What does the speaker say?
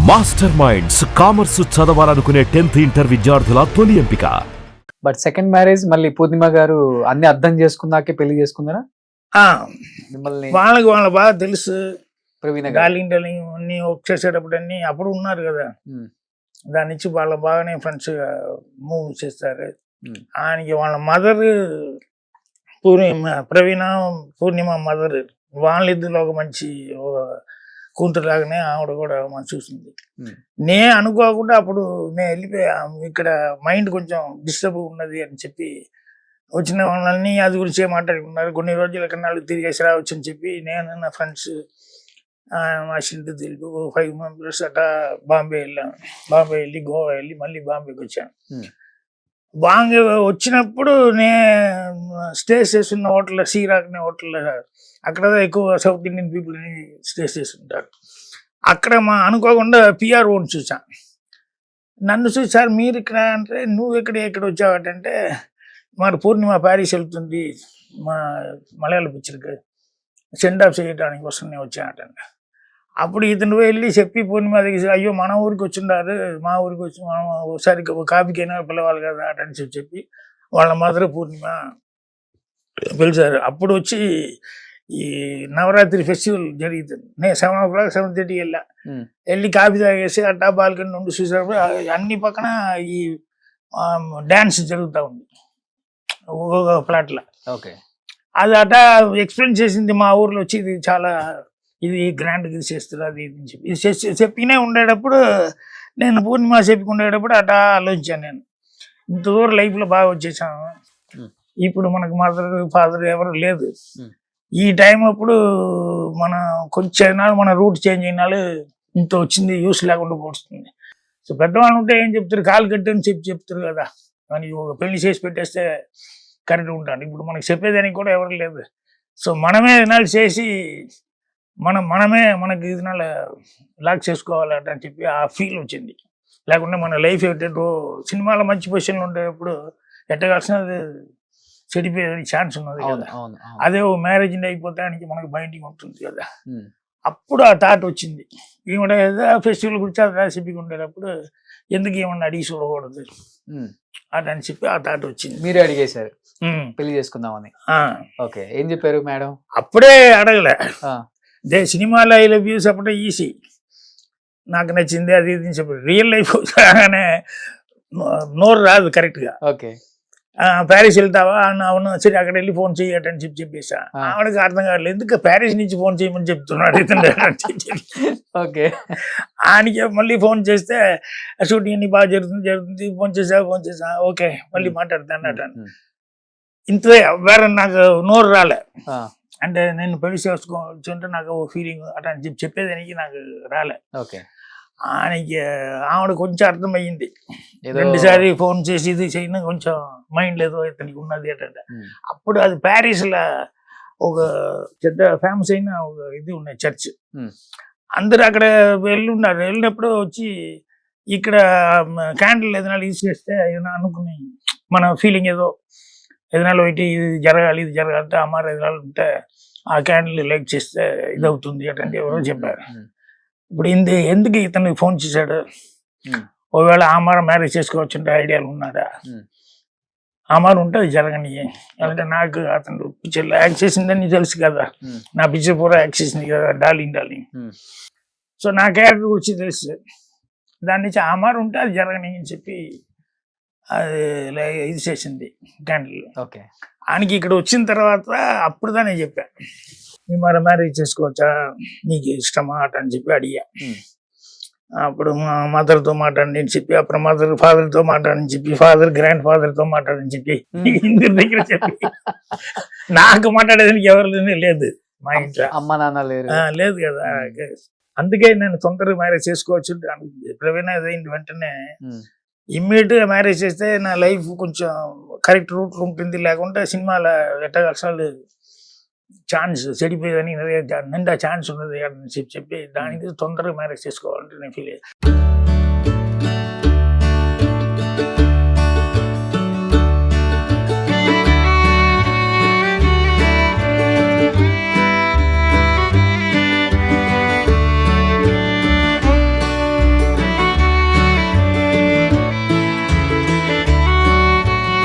Master minds commerce చదవాలనుకునే 10th inter విద్యార్థుల తొలి ఎంపిక. బట్ సెకండ్ మ్యారేజ్ మళ్ళీ పూర్ణిమ గారు అన్ని అర్థం చేసుకున్నాకే పెళ్లి చేసుకున్నారా? మిమ్మల్ని వాళ్ళకి బాగా తెలుసు. ప్రవీణ డార్లింగ్ అన్ని వర్క్ చేసేటప్పుడు అన్ని అప్పుడు ఉన్నారు కదా, దాని నుంచి వాళ్ళ బాగానే ఫ్రెండ్స్ మూవ్ చేస్తారు. ఆయనకి వాళ్ళ మదర్ పూర్ణిమ మదర్, వాళ్ళిద్దరిలో ఒక మంచి కూతురులాగానే ఆవిడ కూడా మనం చూసింది. నేను అనుకోకుండా అప్పుడు నేను వెళ్ళిపోయా, ఇక్కడ మైండ్ కొంచెం డిస్టర్బ్ ఉన్నది అని చెప్పి వచ్చిన వాళ్ళని అది గురించి మాట్లాడుకున్నారు. కొన్ని రోజుల కన్నా తిరిగేసి రావచ్చు అని చెప్పి నేను నా ఫ్రెండ్స్ మా షింటు తెలుగు 5 మెంబర్స్ అట్లా బాంబే వెళ్ళాను. బాంబే వెళ్ళి గోవా వెళ్ళి మళ్ళీ బాంబేకి వచ్చాను. బాంబే వచ్చినప్పుడు నేను స్టే చేస్తున్న హోటల్ సీరాక్ అనే హోటల్, అక్కడ ఎక్కువ సౌత్ ఇండియన్ పీపుల్ స్టే చేస్తుంటారు. అక్కడ అనుకోకుండా పిఆర్ఓని చూసాను. నన్ను చూసారు, మీరు ఇక్కడ అంటే నువ్వు ఎక్కడ వచ్చావంటే మరి పూర్ణిమ ప్యారిస్ వెళ్తుంది మా మలయాళ పిక్చర్కి సెండ్ ఆఫ్ చేయడానికి కోసం నేను వచ్చానంట. అప్పుడు ఇతను వెళ్ళి చెప్పి పూర్ణిమ దగ్గర, అయ్యో మన ఊరికి వచ్చిండారు, మా ఊరికి వచ్చి మనం ఒకసారి కాపీకైనా పిలవాలి కదా అని చెప్పి వాళ్ళ మదర్ పూర్ణిమ పిలిచారు. అప్పుడు వచ్చి ఈ నవరాత్రి ఫెస్టివల్ జరుగుతుంది. నేను 7 o'clock 7:30 వెళ్ళి కాఫీ తాగేసి అట్టా బాల్కనీ నుండి చూసేటప్పుడు అన్ని పక్కన ఈ డ్యాన్స్ జరుగుతూ ఉంది ఒక్కొక్క ప్లాట్లో. ఓకే, అది అట్టా ఎక్స్ప్లెయిన్ చేసింది. మా ఊర్లో వచ్చి ఇది చాలా ఇది గ్రాండ్గా ఇది చేస్తారు అది ఇది చెప్పి ఇది చెప్పినే ఉండేటప్పుడు నేను పూర్ణిమ చెప్పుకుండేటప్పుడు అట్టా ఆలోచించాను. నేను ఇంత దూరం లైఫ్లో బాగా వచ్చేసాను. ఇప్పుడు మనకు మదర్ ఫాదర్ ఎవరు లేదు. ఈ టైం అప్పుడు మన కొంచెం నాళ్ళు మన రూట్ చేంజ్ అయినాలు ఇంత వచ్చింది యూస్ లేకుండా పోతుంది. సో పెద్దవాళ్ళు ఉంటే ఏం చెప్తారు, కాలు కట్టని చెప్తారు కదా, కానీ ఒక పెళ్లి చేసి పెట్టేస్తే కరెక్ట్ ఉంటాను. ఇప్పుడు మనకు చెప్పేదానికి కూడా ఎవరు లేదు. సో మనమే ఇన్నాళ్ళు చేసి మనమే మనకి ఇదినాలు లాక్ చేసుకోవాలంట అని చెప్పి ఆ ఫీల్ వచ్చింది. లేకుంటే మన లైఫ్ ఏంటంటే సినిమాలో మంచి పొజిషన్లో ఉండేటప్పుడు ఎట్టగాల్సినది చెడిపోయే ఛాన్స్ ఉన్నది కదా. అదే ఓ మ్యారేజ్ అయిపోతానికి మనకు బైండింగ్ ఉంటుంది కదా. అప్పుడు ఆ థాట్ వచ్చింది, ఏమంటే ఫెస్టివల్ గురించి అది రెసిపీ ఉండేటప్పుడు ఎందుకు ఏమన్నా అడిగి చూడకూడదు అని చెప్పి ఆ థాట్ వచ్చింది. మీరే అడిగేశారు పెళ్లి చేసుకుందామని. ఓకే, ఏం చెప్పారు మేడం? అప్పుడే అడగలే, సినిమాలో ఐ లవ్ యూ చెప్పడం ఈజీ, నాకు నచ్చింది అది ఇది చెప్పి రియల్ లైఫ్ రాగానే నోరు రాదు కరెక్ట్గా. ఓకే, ప్యారిస్ వెళ్తావా? అవును, సరే అక్కడ వెళ్ళి ఫోన్ చేయటని చెప్పేసా. ఆవిడకి అర్థం కావట్లేదు, ఎందుకు ప్యారిస్ నుంచి ఫోన్ చేయమని చెప్తున్నాడు ఇతను. ఓకే, ఆయనకి మళ్ళీ ఫోన్ చేస్తే షూటింగ్ అన్ని బాగా జరుగుతుంది ఫోన్ చేసా ఓకే మళ్ళీ మాట్లాడతాను అన్నట్టు. ఇంతే, వేరే నాకు నోరు రాలే. అంటే నేను పెళ్లి చేసుకోవచ్చు అంటే నాకు ఫీలింగ్ అట్లా అని చెప్పేదానికి నాకు రాలే. ఓకే, ఆయనకి ఆవిడ కొంచెం అర్థమయ్యింది. 2 సార్లు ఫోన్ చేసి ఇది చేయను కొంచెం మైండ్ ఏదో ఇతనికి ఉన్నది అంటే. అప్పుడు అది ప్యారిస్లో ఒక పెద్ద ఫేమస్ అయిన ఒక ఇది ఉన్నాయి చర్చ్. అందరు అక్కడ వెళ్ళున్నారు. వెళ్ళినప్పుడు వచ్చి ఇక్కడ క్యాండిల్ ఏదైనా యూజ్ చేస్తే ఏదైనా అనుకుని మన ఫీలింగ్ ఏదైనా ఇది జరగాలి ఇది జరగాలంటే అమ్మారు ఏదైనా ఉంటే ఆ క్యాండిల్ లైక్ చేస్తే ఇది అవుతుంది అటంటే ఎవరో చెప్పారు. ఇప్పుడు ఎందుకు ఇతను ఫోన్ చేశాడు? ఒకవేళ ఆమార మ్యారేజ్ చేసుకోవచ్చు అంటే ఐడియాలు ఉన్నారా? ఆమారు ఉంటే అది జరగని. అంటే నాకు అతను పిక్చర్లో యాక్ట్ చేసిందని తెలుసు కదా, నా పిక్చర్ పూరా యాక్ట్ చేసింది కదా డార్లింగ్. సో నా క్యారెక్టర్ గురించి తెలుసు. దాని నుంచి ఆమారు ఉంటే అది జరగని అని చెప్పి అది ఇది చేసింది క్యాండిల్. ఓకే, ఆయనకి ఇక్కడ వచ్చిన తర్వాత అప్పుడు దాన్ని చెప్పా, మీ మరి మ్యారేజ్ చేసుకోవచ్చా, నీకు ఇష్టమా అట అని చెప్పి అడిగా. అప్పుడు మా మదర్తో మాట్లాడని చెప్పి, అప్పుడు ఫాదర్తో మాట్లాడని చెప్పి, ఫాదర్ గ్రాండ్ ఫాదర్తో మాట్లాడని చెప్పి, ఇందరి దగ్గర చెప్పి, నాకు మాట్లాడేదానికి ఎవరు లేదు మా ఇంట్లో, అమ్మ నాన్న లేదు కదా. అందుకే నేను తొందరగా మ్యారేజ్ చేసుకోవచ్చు ప్రవీణ అయింది. వెంటనే ఇమ్మీడియట్గా మ్యారేజ్ చేస్తే నా లైఫ్ కొంచెం కరెక్ట్ రూట్లో ఉంటుంది. లేకుంటే సినిమాలో ఎట్టగలసాలు ఛాన్స్ చెడిపోయేదని నిండా ఛాన్స్ ఉన్నది అని చెప్పి దానికి తొందరగా మ్యారేజ్ చేసుకోవాలంటే నేను ఫీల్ అయ్యాను.